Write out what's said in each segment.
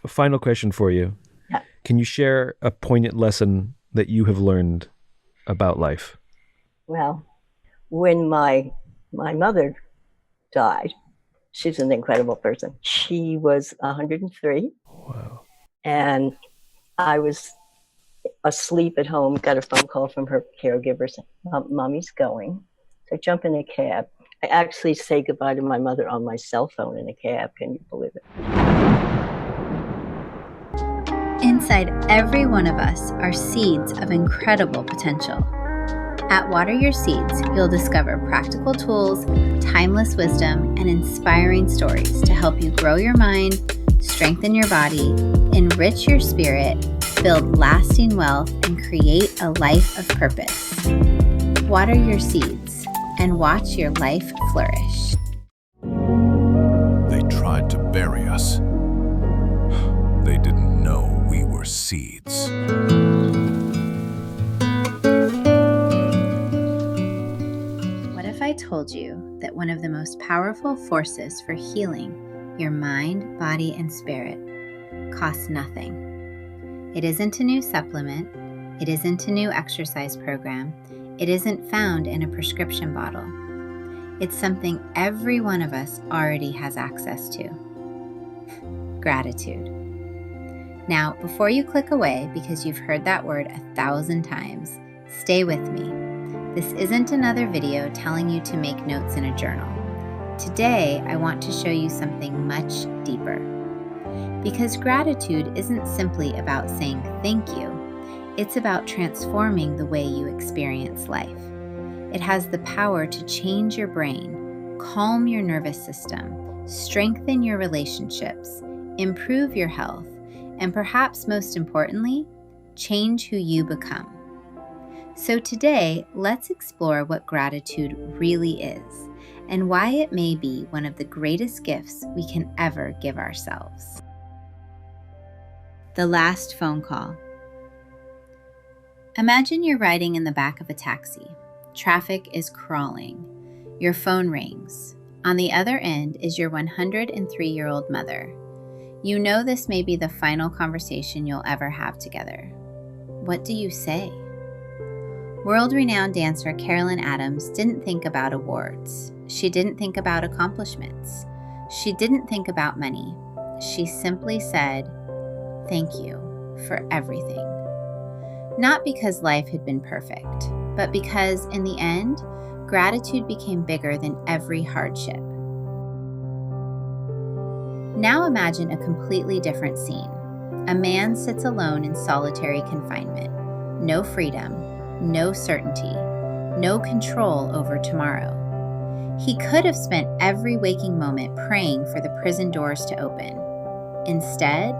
A final question for you. Yeah. Can you share a poignant lesson that you have learned about life? Well, when my mother died, she's an incredible person. She was 103, Wow. and I was asleep at home, got a phone call from her caregiver saying, Mommy's going. So I jump in a cab. I actually say goodbye to my mother on my cell phone in a cab. Can you believe it? Inside every one of us are seeds of incredible potential. At Water Your Seeds, you'll discover practical tools, timeless wisdom, and inspiring stories to help you grow your mind, strengthen your body, enrich your spirit, build lasting wealth, and create a life of purpose. Water your seeds and watch your life flourish. They tried to bury us. They didn't know we were seeds. What if I told you that one of the most powerful forces for healing your mind, body, and spirit costs nothing? It isn't a new supplement. It isn't a new exercise program. It isn't found in a prescription bottle. It's something every one of us already has access to. Gratitude. Now, before you click away because you've heard that word 1,000 times, stay with me. This isn't another video telling you to make notes in a journal. Today, I want to show you something much deeper. Because gratitude isn't simply about saying thank you. It's about transforming the way you experience life. It has the power to change your brain, calm your nervous system, strengthen your relationships, improve your health, and perhaps most importantly, change who you become. So today, let's explore what gratitude really is and why it may be one of the greatest gifts we can ever give ourselves. The last phone call. Imagine you're riding in the back of a taxi. Traffic is crawling. Your phone rings. On the other end is your 103-year-old mother. You know this may be the final conversation you'll ever have together. What do you say? World-renowned dancer Carolyn Adams didn't think about awards. She didn't think about accomplishments. She didn't think about money. She simply said, "Thank you for everything." Not because life had been perfect, but because in the end, gratitude became bigger than every hardship. Now imagine a completely different scene. A man sits alone in solitary confinement. No freedom, no certainty, no control over tomorrow. He could have spent every waking moment praying for the prison doors to open. Instead,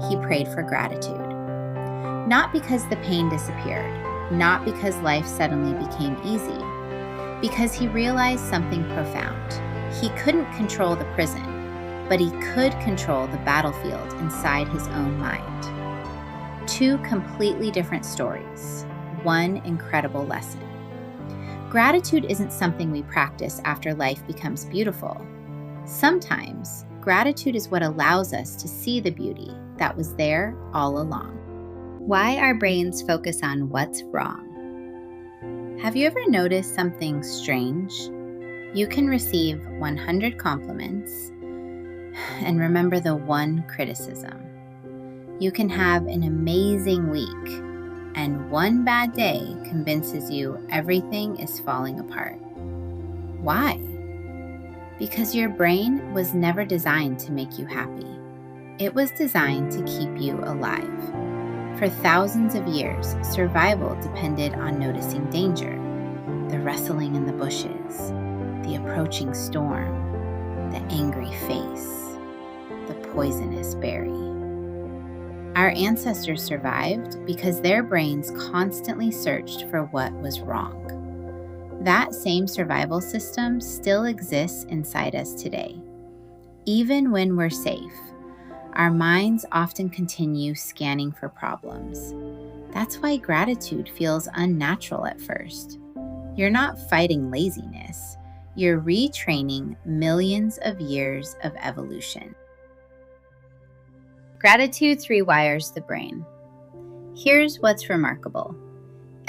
he prayed for gratitude. Not because the pain disappeared, not because life suddenly became easy, because he realized something profound. He couldn't control the prison, but he could control the battlefield inside his own mind. Two completely different stories, one incredible lesson. Gratitude isn't something we practice after life becomes beautiful. Sometimes, gratitude is what allows us to see the beauty that was there all along. Why our brains focus on what's wrong. Have you ever noticed something strange? You can receive 100 compliments and remember the one criticism. You can have an amazing week, and one bad day convinces you everything is falling apart. Why? Because your brain was never designed to make you happy. It was designed to keep you alive. For thousands of years, survival depended on noticing danger, the rustling in the bushes, the approaching storm, the angry face, the poisonous berry. Our ancestors survived because their brains constantly searched for what was wrong. That same survival system still exists inside us today. Even when we're safe, our minds often continue scanning for problems. That's why gratitude feels unnatural at first. You're not fighting laziness. You're retraining millions of years of evolution. Gratitude rewires the brain. Here's what's remarkable.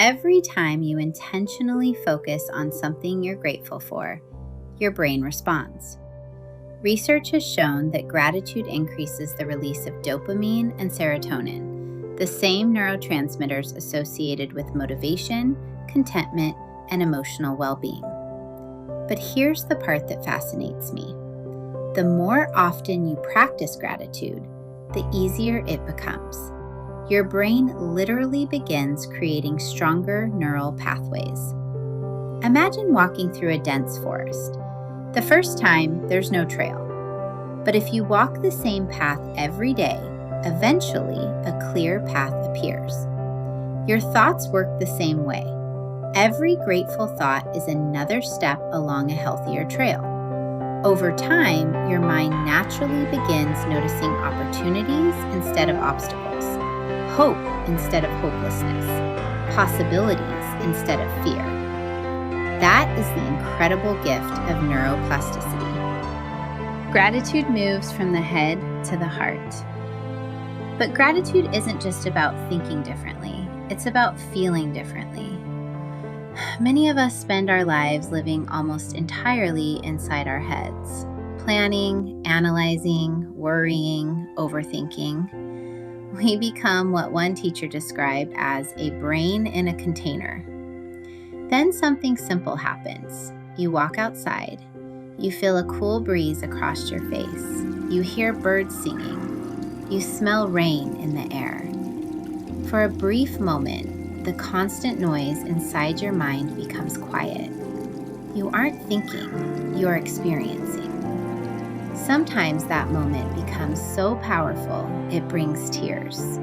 Every time you intentionally focus on something you're grateful for, your brain responds. Research has shown that gratitude increases the release of dopamine and serotonin, the same neurotransmitters associated with motivation, contentment, and emotional well-being. But here's the part that fascinates me. The more often you practice gratitude, the easier it becomes. Your brain literally begins creating stronger neural pathways. Imagine walking through a dense forest. The first time, there's no trail. But if you walk the same path every day, eventually a clear path appears. Your thoughts work the same way. Every grateful thought is another step along a healthier trail. Over time, your mind naturally begins noticing opportunities instead of obstacles, hope instead of hopelessness, possibilities instead of fear. That is the incredible gift of neuroplasticity. Gratitude moves from the head to the heart. But gratitude isn't just about thinking differently, it's about feeling differently. Many of us spend our lives living almost entirely inside our heads, planning, analyzing, worrying, overthinking. We become what one teacher described as a brain in a container. Then something simple happens. You walk outside. You feel a cool breeze across your face. You hear birds singing. You smell rain in the air. For a brief moment, the constant noise inside your mind becomes quiet. You aren't thinking, you're experiencing. Sometimes that moment becomes so powerful, it brings tears.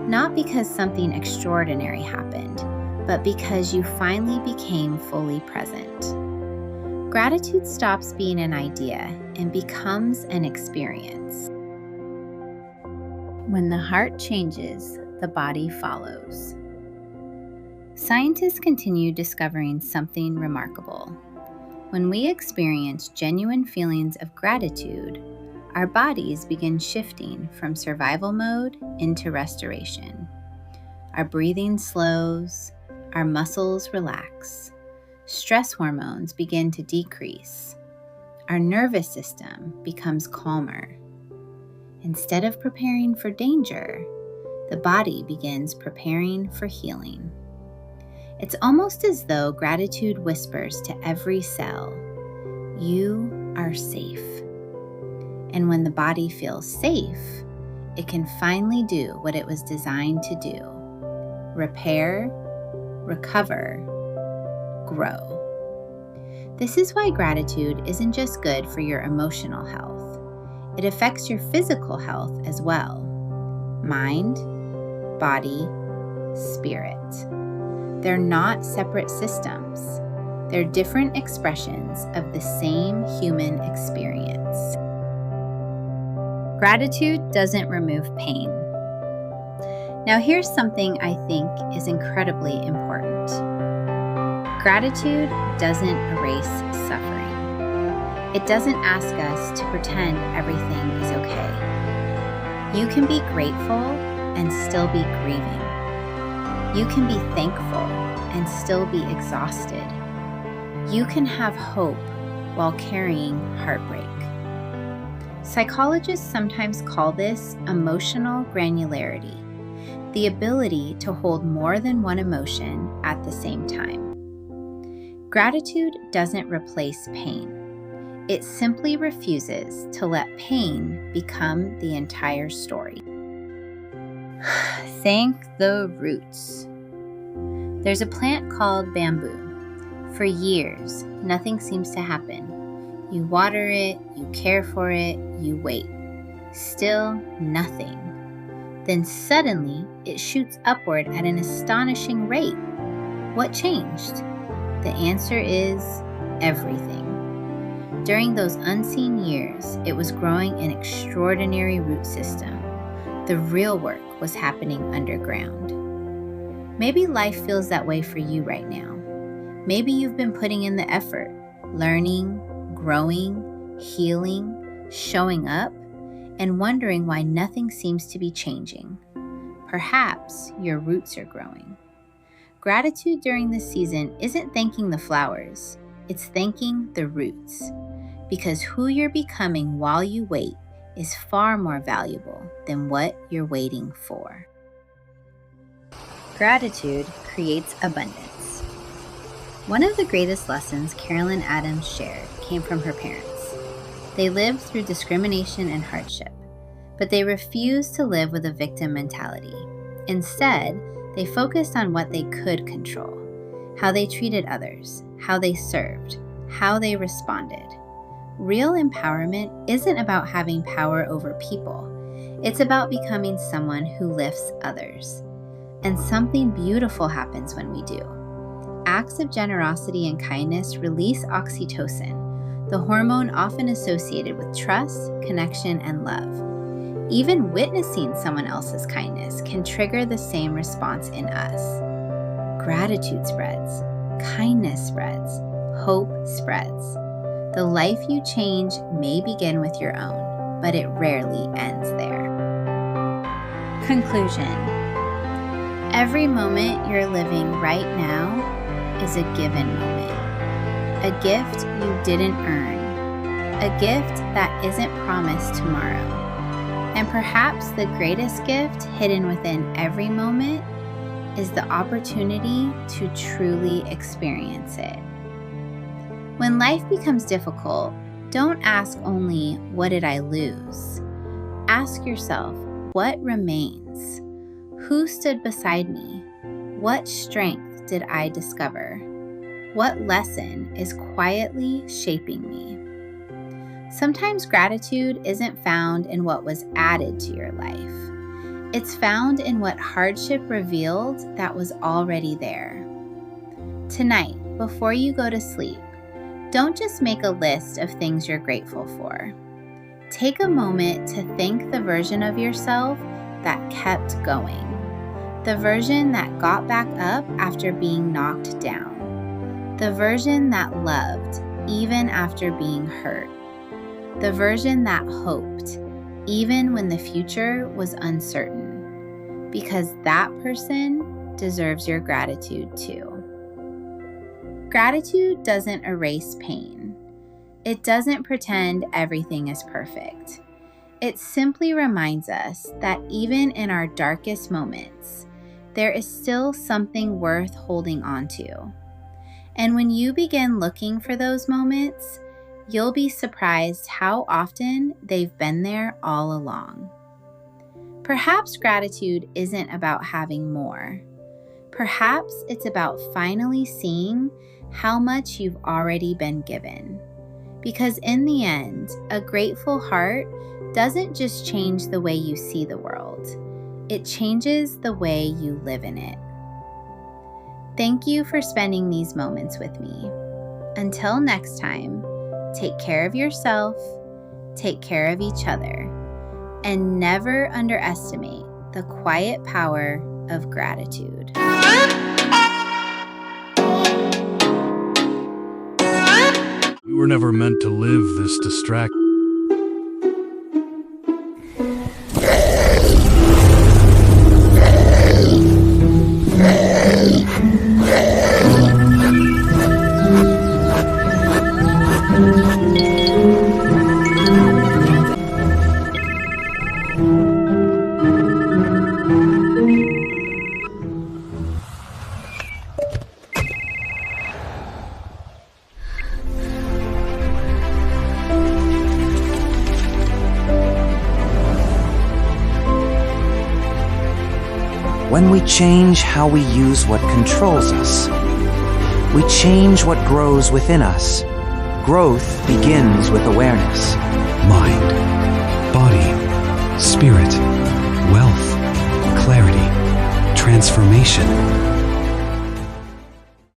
Not because something extraordinary happened, but because you finally became fully present. Gratitude stops being an idea and becomes an experience. When the heart changes, the body follows. Scientists continue discovering something remarkable. When we experience genuine feelings of gratitude, our bodies begin shifting from survival mode into restoration. Our breathing slows, our muscles relax, stress hormones begin to decrease, our nervous system becomes calmer. Instead of preparing for danger, the body begins preparing for healing. It's almost as though gratitude whispers to every cell, "You are safe." And when the body feels safe, it can finally do what it was designed to do: repair, recover, grow. This is why gratitude isn't just good for your emotional health. It affects your physical health as well. Mind, body, spirit. They're not separate systems. They're different expressions of the same human experience. Gratitude doesn't remove pain. Now here's something I think is incredibly important. Gratitude doesn't erase suffering. It doesn't ask us to pretend everything is okay. You can be grateful and still be grieving. You can be thankful and still be exhausted. You can have hope while carrying heartbreak. Psychologists sometimes call this emotional granularity, the ability to hold more than one emotion at the same time. Gratitude doesn't replace pain. It simply refuses to let pain become the entire story. Thank the roots. There's a plant called bamboo. For years, nothing seems to happen. You water it, you care for it, you wait. Still nothing. Then suddenly, it shoots upward at an astonishing rate. What changed? The answer is everything. During those unseen years, it was growing an extraordinary root system. The real work was happening underground. Maybe life feels that way for you right now. Maybe you've been putting in the effort, learning, growing, healing, showing up, and wondering why nothing seems to be changing. Perhaps your roots are growing. Gratitude during this season isn't thanking the flowers, it's thanking the roots. Because who you're becoming while you wait is far more valuable than what you're waiting for. Gratitude creates abundance. One of the greatest lessons Carolyn Adams shared came from her parents. They lived through discrimination and hardship, but they refused to live with a victim mentality. Instead, they focused on what they could control, how they treated others, how they served, how they responded. Real empowerment isn't about having power over people. It's about becoming someone who lifts others. And something beautiful happens when we do. Acts of generosity and kindness release oxytocin, the hormone often associated with trust, connection, and love. Even witnessing someone else's kindness can trigger the same response in us. Gratitude spreads, kindness spreads, hope spreads. The life you change may begin with your own, but it rarely ends there. Conclusion. Every moment you're living right now is a given moment. A gift you didn't earn. A gift that isn't promised tomorrow. And perhaps the greatest gift hidden within every moment is the opportunity to truly experience it. When life becomes difficult, don't ask only, what did I lose? Ask yourself, what remains? Who stood beside me? What strength did I discover? What lesson is quietly shaping me? Sometimes gratitude isn't found in what was added to your life. It's found in what hardship revealed that was already there. Tonight, before you go to sleep, don't just make a list of things you're grateful for. Take a moment to thank the version of yourself that kept going. The version that got back up after being knocked down. The version that loved even after being hurt. The version that hoped even when the future was uncertain. Because that person deserves your gratitude too. Gratitude doesn't erase pain. It doesn't pretend everything is perfect. It simply reminds us that even in our darkest moments, there is still something worth holding on to. And when you begin looking for those moments, you'll be surprised how often they've been there all along. Perhaps gratitude isn't about having more. Perhaps it's about finally seeing how much you've already been given. Because in the end, a grateful heart doesn't just change the way you see the world. It changes the way you live in it. Thank you for spending these moments with me. Until next time, take care of yourself, take care of each other, and never underestimate the quiet power of gratitude. We were never meant to live this distracted. When we change how we use what controls us, we change what grows within us. Growth begins with awareness. Mind, body, spirit, wealth, clarity, transformation.